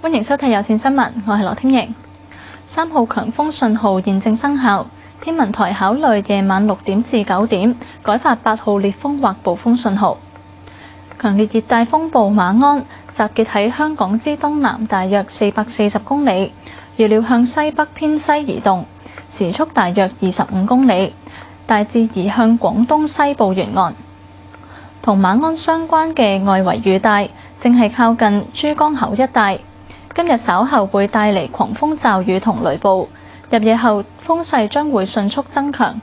歡迎收睇有線新聞，我係羅添瑩。3號強風信號現正生效，天文台考慮夜晚6點至9點改發8號烈風或暴風信號。強烈熱帶風暴馬鞍集結喺香港之東南大約440公里，預料向西北偏西移動，時速大約25公里，大致移向廣東西部沿岸。同馬鞍相關嘅外圍雨帶正係靠近珠江口一帶，今日稍後會帶嚟狂風驟雨同雷暴，入夜後風勢將會迅速增強。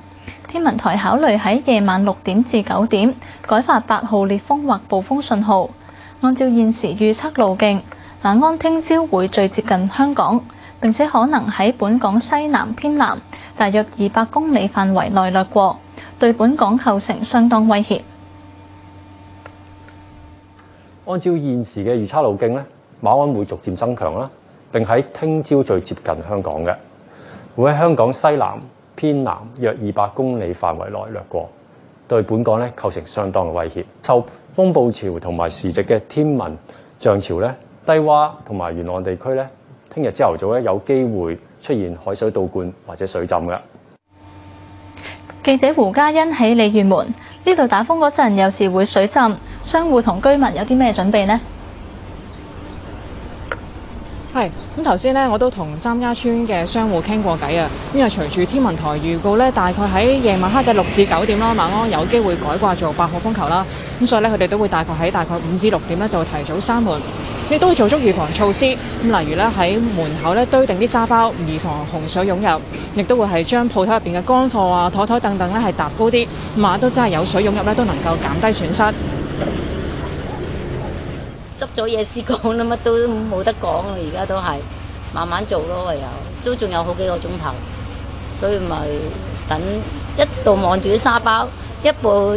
天文台考慮喺夜晚6點至9點改發8號烈風或暴風信號。按照現時預測路徑，馬鞍聽朝會最接近香港，並且可能喺本港西南偏南大約200公里範圍內掠過，對本港構成相當威脅。按照現時嘅預測路徑咧，馬鞍會逐漸增強啦，並喺聽朝最接近香港嘅，會喺香港西南偏南約200公里範圍內掠過，對本港咧構成相當嘅威脅。受風暴潮同埋時值嘅天文漲潮咧，低窪同埋沿岸地區咧，聽日朝頭早咧有機會出現海水倒灌或者水浸嘅。記者胡嘉欣喺鯉魚門呢度打風嗰陣，有時會水浸，商戶同居民有啲咩準備呢？係咁頭先咧，我都同三家村嘅商戶傾過偈啊。因為隨住天文台預告咧，大概喺夜晚黑嘅6至9點啦，馬鞍有機會改掛做8號風球啦。咁所以咧，佢哋都會大概5至6點咧就會提早閂門，亦都會做足預防措施。咁例如咧喺門口咧堆定啲沙包，以防洪水湧入，亦都會係將鋪頭入邊嘅乾貨啊、枱等等咧係搭高啲，咁都真係有水湧入咧都能夠減低損失。執咗嘢試講啦，乜都冇得講啊！而家都係慢慢做咯，唯有都仲有好幾個鐘頭，所以咪等一度望住啲沙包，一度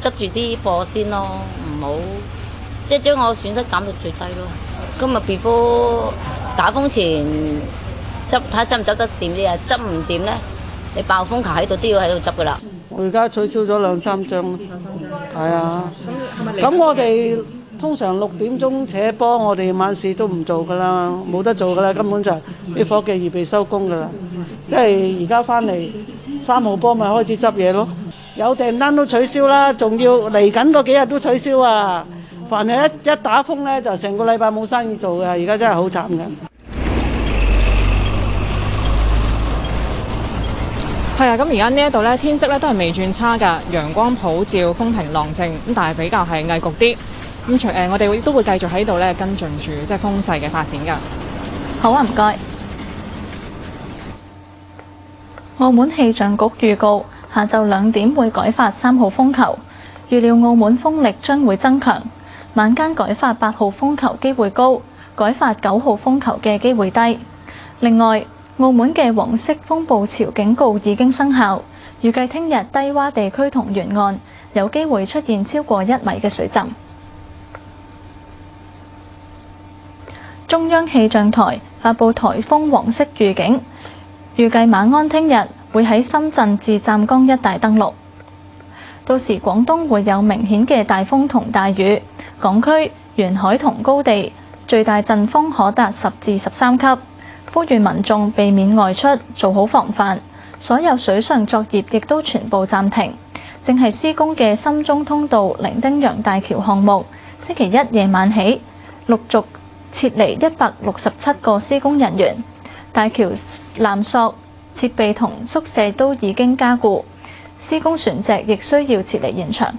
執住啲貨先咯，唔好即係將我損失減到最低咯。今日 before 打風前睇下執唔執得掂啲啊，執唔掂咧，你爆風球喺度都要喺度執噶啦。我而家取消咗2-3張，係啊，咁我哋。通常6點鐘扯波，我哋晚市都唔做噶啦，冇得做噶啦，根本就啲伙計預備收工噶啦。即係而家翻嚟3號波咪開始執嘢咯，有訂單都取消啦，仲要嚟緊嗰幾日都取消啊！凡係一打風咧，就成個禮拜冇生意做嘅，而家真係好慘嘅。係啊，咁而家呢一度咧天色咧都係未轉差㗎，陽光普照，風平浪靜，咁但係比較係翳焗啲。咁我哋都會繼續喺度咧跟進住即係風勢嘅發展㗎。好啊，唔該。澳門氣象局預告，下晝2點會改發3號風球，預料澳門風力將會增強，晚間改發8號風球機會高，改發9號風球嘅機會低。另外，澳門嘅黃色風暴潮警告已經生效，預計聽日低窪地區同沿岸有機會出現超過1米嘅水浸。中央氣象台發布颱風黃色預警，預計馬鞍聽日會喺深圳至湛江一帶登陸。到時廣東會有明顯嘅大風同大雨，港區沿海同高地最大陣風可達10至13級，呼籲民眾避免外出，做好防範。所有水上作業亦都全部暫停。正係施工嘅深中通道伶仃洋大橋項目，星期一夜晚起陸續撤離167個施工人員，大橋纜索設備同宿舍都已經加固，施工船隻亦需要撤離現場。